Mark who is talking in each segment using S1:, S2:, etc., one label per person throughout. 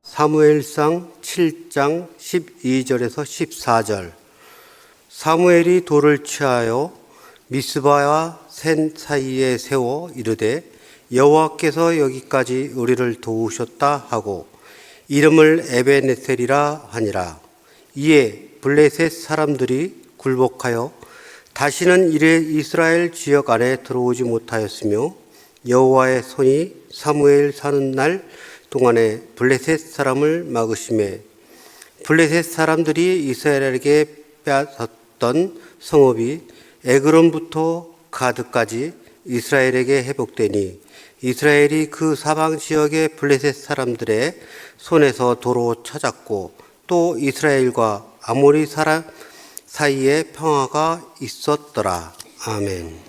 S1: 사무엘상 7장 12절에서 14절. 사무엘이 돌을 취하여 미스바와 센 사이에 세워 이르되 여호와께서 여기까지 우리를 도우셨다 하고 이름을 에베네셀이라 하니라. 이에 블레셋 사람들이 굴복하여 다시는 이스라엘 지역 안에 들어오지 못하였으며 여호와의 손이 사무엘 사는 날 동안에 블레셋 사람을 막으심에 블레셋 사람들이 이스라엘에게 빼앗았던 성읍이 에그론부터 가드까지 이스라엘에게 회복되니 이스라엘이 그 사방 지역의 블레셋 사람들의 손에서 도로 찾았고 또 이스라엘과 아모리 사람 사이에 평화가 있었더라. 아멘.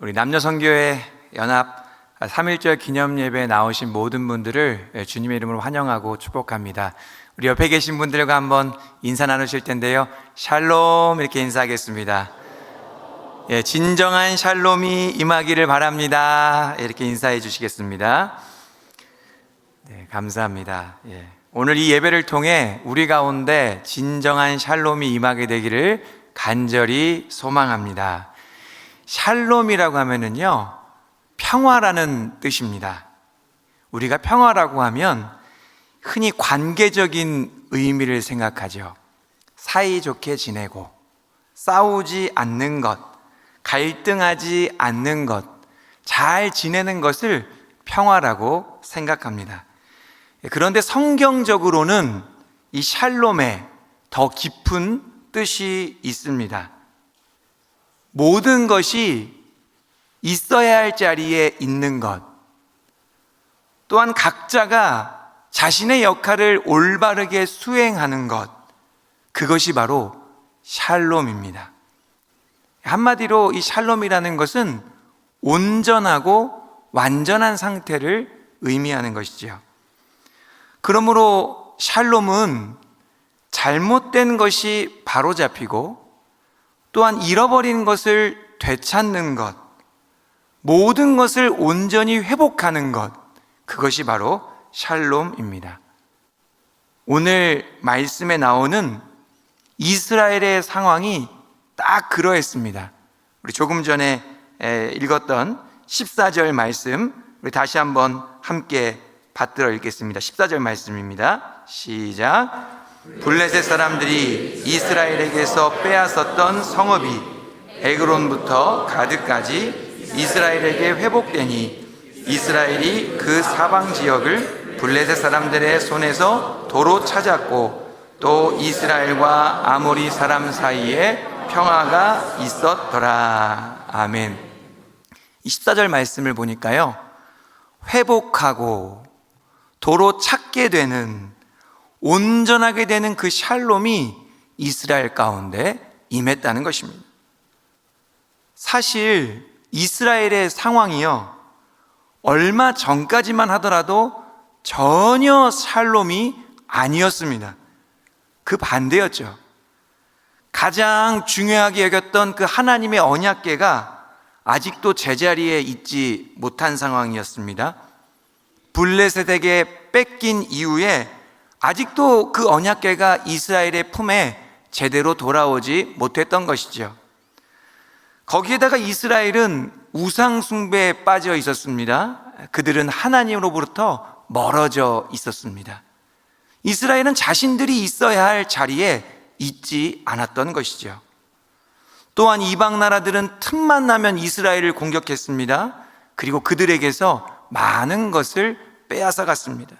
S2: 우리 남녀선교회 연합 3.1절 기념예배에 나오신 모든 분들을 주님의 이름으로 환영하고 축복합니다. 우리 옆에 계신 분들과 한번 인사 나누실 텐데요. 샬롬 이렇게 인사하겠습니다. 예, 진정한 샬롬이 임하기를 바랍니다. 이렇게 인사해 주시겠습니다. 네, 감사합니다. 예, 오늘 이 예배를 통해 우리 가운데 진정한 샬롬이 임하게 되기를 간절히 소망합니다. 샬롬이라고 하면은요, 평화라는 뜻입니다. 우리가 평화라고 하면 흔히 관계적인 의미를 생각하죠. 사이좋게 지내고 싸우지 않는 것, 갈등하지 않는 것, 잘 지내는 것을 평화라고 생각합니다. 그런데 성경적으로는 이 샬롬에 더 깊은 뜻이 있습니다. 모든 것이 있어야 할 자리에 있는 것, 또한 각자가 자신의 역할을 올바르게 수행하는 것, 그것이 바로 샬롬입니다. 한마디로 이 샬롬이라는 것은 온전하고 완전한 상태를 의미하는 것이지요. 그러므로 샬롬은 잘못된 것이 바로잡히고 또한 잃어버린 것을 되찾는 것, 모든 것을 온전히 회복하는 것, 그것이 바로 샬롬입니다. 오늘 말씀에 나오는 이스라엘의 상황이 딱 그러했습니다. 우리 조금 전에 읽었던 14절 말씀, 우리 다시 한번 함께 받들어 읽겠습니다. 14절 말씀입니다. 시작. 블레셋 사람들이 이스라엘에게서 빼앗았던 성읍이 에그론부터 가드까지 이스라엘에게 회복되니 이스라엘이 그 사방 지역을 블레셋 사람들의 손에서 도로 찾았고 또 이스라엘과 아모리 사람 사이에 평화가 있었더라. 아멘. 14절 말씀을 보니까요, 회복하고 도로 찾게 되는, 온전하게 되는 그 샬롬이 이스라엘 가운데 임했다는 것입니다. 사실 이스라엘의 상황이요, 얼마 전까지만 하더라도 전혀 샬롬이 아니었습니다. 그 반대였죠. 가장 중요하게 여겼던 그 하나님의 언약궤가 아직도 제자리에 있지 못한 상황이었습니다. 블레셋에게 뺏긴 이후에 아직도 그 언약궤가 이스라엘의 품에 제대로 돌아오지 못했던 것이죠. 거기에다가 이스라엘은 우상 숭배에 빠져 있었습니다. 그들은 하나님으로부터 멀어져 있었습니다. 이스라엘은 자신들이 있어야 할 자리에 있지 않았던 것이죠. 또한 이방 나라들은 틈만 나면 이스라엘을 공격했습니다. 그리고 그들에게서 많은 것을 빼앗아 갔습니다.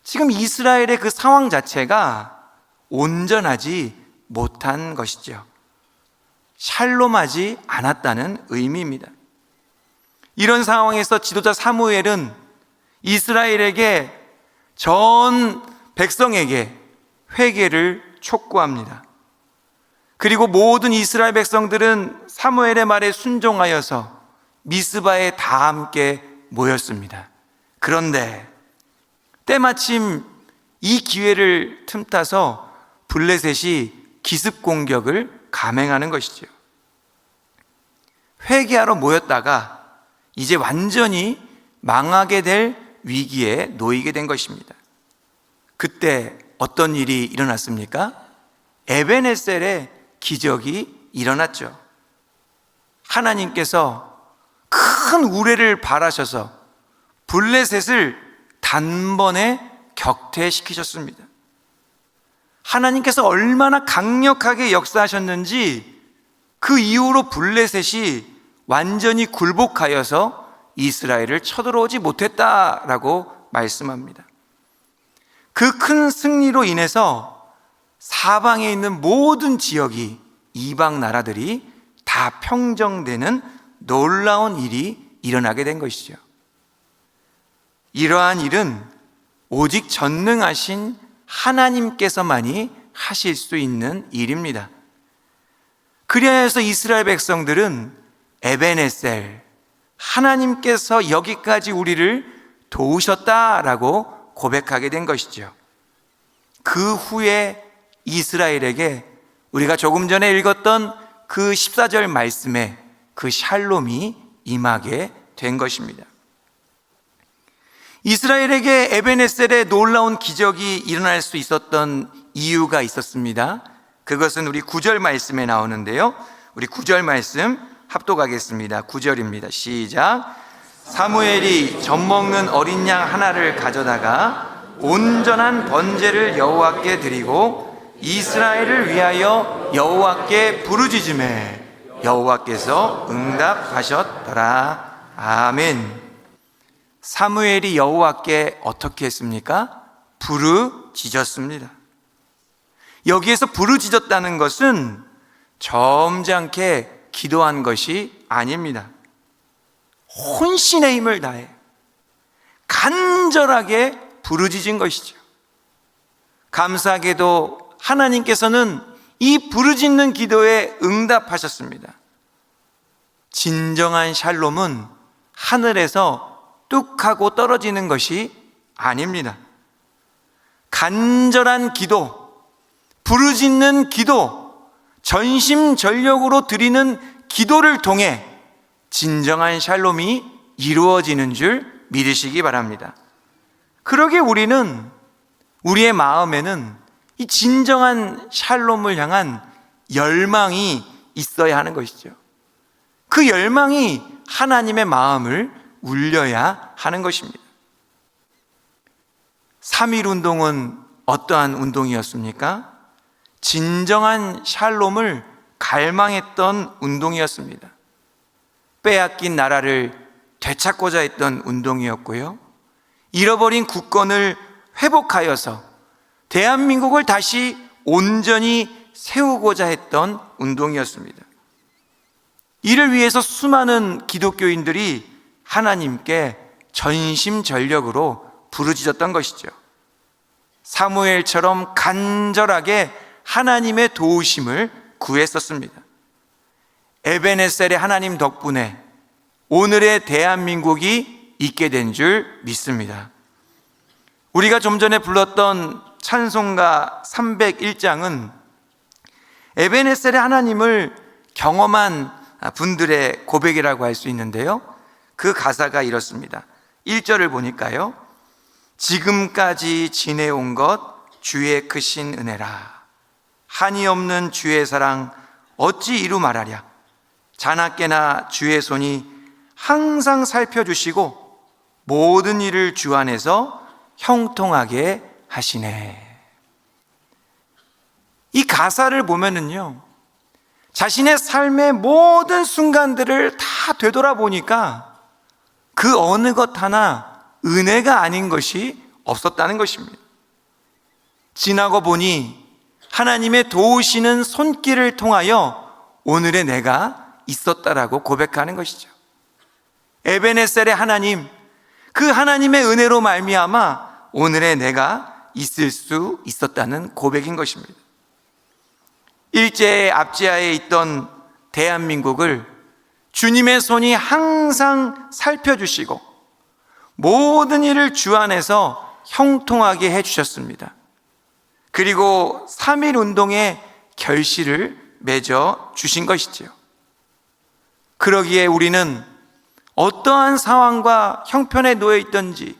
S2: 지금 이스라엘의 그 상황 자체가 온전하지 못한 것이죠. 샬롬하지 않았다는 의미입니다. 이런 상황에서 지도자 사무엘은 이스라엘에게, 전 백성에게 회개를 촉구합니다. 그리고 모든 이스라엘 백성들은 사무엘의 말에 순종하여서 미스바에 다 함께 모였습니다. 그런데 때마침 이 기회를 틈타서 블레셋이 기습 공격을 감행하는 것이죠. 회개하러 모였다가 이제 완전히 망하게 될 위기에 놓이게 된 것입니다. 그때 어떤 일이 일어났습니까? 에벤에셀의 기적이 일어났죠. 하나님께서 큰 우레를 발하셔서 블레셋을 단번에 격퇴시키셨습니다. 하나님께서 얼마나 강력하게 역사하셨는지 그 이후로 블레셋이 완전히 굴복하여서 이스라엘을 쳐들어오지 못했다라고 말씀합니다. 그 큰 승리로 인해서 사방에 있는 모든 지역이, 이방 나라들이 다 평정되는 놀라운 일이 일어나게 된 것이죠. 이러한 일은 오직 전능하신 하나님께서만이 하실 수 있는 일입니다. 그래야 해서 이스라엘 백성들은 에벤에셀, 하나님께서 여기까지 우리를 도우셨다라고 고백하게 된 것이죠. 그 후에 이스라엘에게 우리가 조금 전에 읽었던 그 14절 말씀에 그 샬롬이 임하게 된 것입니다. 이스라엘에게 에벤에셀의 놀라운 기적이 일어날 수 있었던 이유가 있었습니다. 그것은 우리 9절 말씀에 나오는데요, 우리 9절 말씀 합독하겠습니다. 9절입니다. 시작. 사무엘이 젖먹는 어린 양 하나를 가져다가 온전한 번제를 여호와께 드리고 이스라엘을 위하여 여호와께 부르짖음에 여호와께서 응답하셨더라. 아멘. 사무엘이 여호와께 어떻게 했습니까? 부르짖었습니다. 여기에서 부르짖었다는 것은 점잖게 기도한 것이 아닙니다. 혼신의 힘을 다해 간절하게 부르짖은 것이죠. 감사하게도 하나님께서는 이 부르짖는 기도에 응답하셨습니다. 진정한 샬롬은 하늘에서 뚝 하고 떨어지는 것이 아닙니다. 간절한 기도, 부르짖는 기도, 전심전력으로 드리는 기도를 통해 진정한 샬롬이 이루어지는 줄 믿으시기 바랍니다. 그러기에 우리의 마음에는 이 진정한 샬롬을 향한 열망이 있어야 하는 것이죠. 그 열망이 하나님의 마음을 울려야 하는 것입니다. 3.1 운동은 어떠한 운동이었습니까? 진정한 샬롬을 갈망했던 운동이었습니다. 빼앗긴 나라를 되찾고자 했던 운동이었고요, 잃어버린 국권을 회복하여서 대한민국을 다시 온전히 세우고자 했던 운동이었습니다. 이를 위해서 수많은 기독교인들이 하나님께 전심전력으로 부르짖었던 것이죠. 사무엘처럼 간절하게 하나님의 도우심을 구했었습니다. 에벤에셀의 하나님 덕분에 오늘의 대한민국이 있게 된 줄 믿습니다. 우리가 좀 전에 불렀던 찬송가 301장은 에벤에셀의 하나님을 경험한 분들의 고백이라고 할 수 있는데요, 그 가사가 이렇습니다. 1절을 보니까요, 지금까지 지내온 것 주의 크신 은혜라. 한이 없는 주의 사랑 어찌 이루 말하랴. 자나깨나 주의 손이 항상 살펴주시고 모든 일을 주 안에서 형통하게 하시네. 이 가사를 보면은요, 자신의 삶의 모든 순간들을 다 되돌아보니까 그 어느 것 하나 은혜가 아닌 것이 없었다는 것입니다. 지나고 보니 하나님의 도우시는 손길을 통하여 오늘의 내가 있었다라고 고백하는 것이죠. 에벤에셀의 하나님, 그 하나님의 은혜로 말미암아 오늘의 내가 있을 수 있었다는 고백인 것입니다. 일제의 압제하에 있던 대한민국을 주님의 손이 항상 살펴주시고 모든 일을 주 안에서 형통하게 해주셨습니다. 그리고 3.1 운동의 결실을 맺어 주신 것이지요. 그러기에 우리는 어떠한 상황과 형편에 놓여 있든지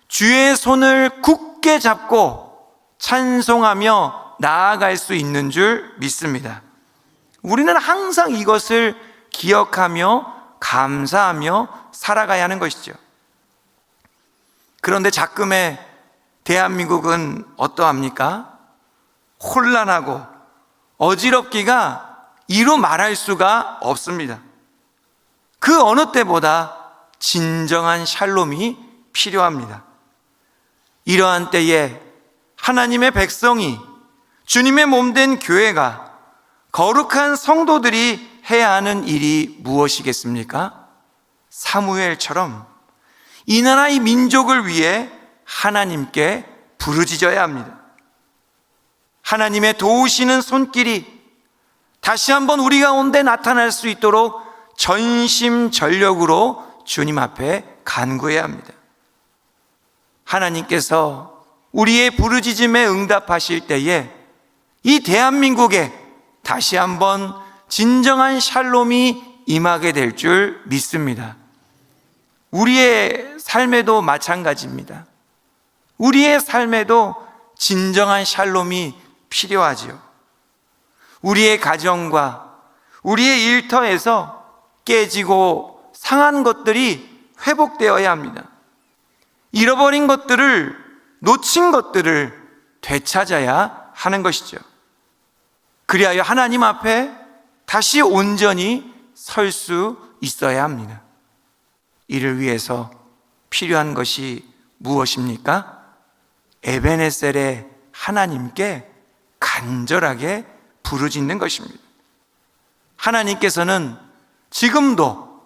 S2: 주의 손을 굳게 잡고 찬송하며 나아갈 수 있는 줄 믿습니다. 우리는 항상 이것을 기억하며 감사하며 살아가야 하는 것이죠. 그런데 자금의 대한민국은 어떠합니까? 혼란하고 어지럽기가 이루 말할 수가 없습니다. 그 어느 때보다 진정한 샬롬이 필요합니다. 이러한 때에 하나님의 백성이, 주님의 몸된 교회가, 거룩한 성도들이 해야 하는 일이 무엇이겠습니까? 사무엘처럼 이 나라 이 민족을 위해 하나님께 부르짖어야 합니다. 하나님의 도우시는 손길이 다시 한번 우리 가운데 나타날 수 있도록 전심전력으로 주님 앞에 간구해야 합니다. 하나님께서 우리의 부르짖음에 응답하실 때에 이 대한민국에 다시 한번 진정한 샬롬이 임하게 될 줄 믿습니다. 우리의 삶에도 마찬가지입니다. 우리의 삶에도 진정한 샬롬이 필요하지요. 우리의 가정과 우리의 일터에서 깨지고 상한 것들이 회복되어야 합니다. 잃어버린 것들을, 놓친 것들을 되찾아야 하는 것이죠. 그리하여 하나님 앞에 다시 온전히 설 수 있어야 합니다. 이를 위해서 필요한 것이 무엇입니까? 에베네셀의 하나님께 간절하게 부르짖는 것입니다. 하나님께서는 지금도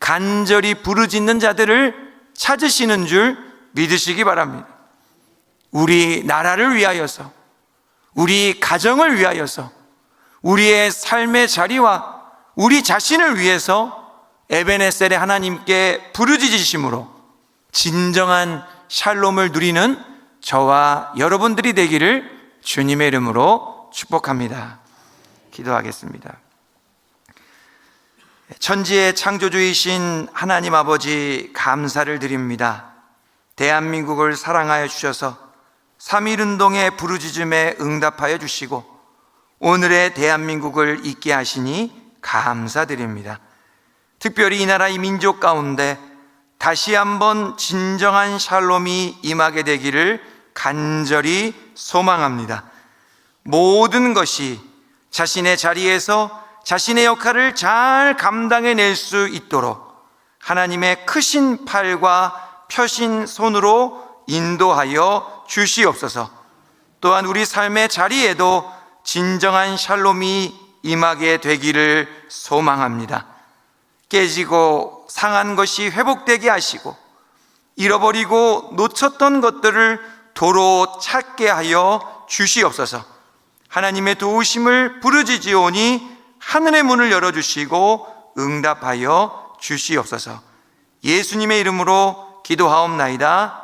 S2: 간절히 부르짖는 자들을 찾으시는 줄 믿으시기 바랍니다. 우리 나라를 위하여서, 우리 가정을 위하여서, 우리의 삶의 자리와 우리 자신을 위해서 에베네셀의 하나님께 부르짖으심으로 진정한 샬롬을 누리는 저와 여러분들이 되기를 주님의 이름으로 축복합니다. 기도하겠습니다. 천지의 창조주이신 하나님 아버지, 감사를 드립니다. 대한민국을 사랑하여 주셔서 3.1운동의 부르짖음에 응답하여 주시고 오늘의 대한민국을 있게 하시니 감사드립니다. 특별히 이 나라 이 민족 가운데 다시 한번 진정한 샬롬이 임하게 되기를 간절히 소망합니다. 모든 것이 자신의 자리에서 자신의 역할을 잘 감당해낼 수 있도록 하나님의 크신 팔과 펴신 손으로 인도하여 주시옵소서. 또한 우리 삶의 자리에도 진정한 샬롬이 임하게 되기를 소망합니다. 깨지고 상한 것이 회복되게 하시고 잃어버리고 놓쳤던 것들을 도로 찾게 하여 주시옵소서. 하나님의 도우심을 부르짖으오니 하늘의 문을 열어주시고 응답하여 주시옵소서. 예수님의 이름으로 기도하옵나이다.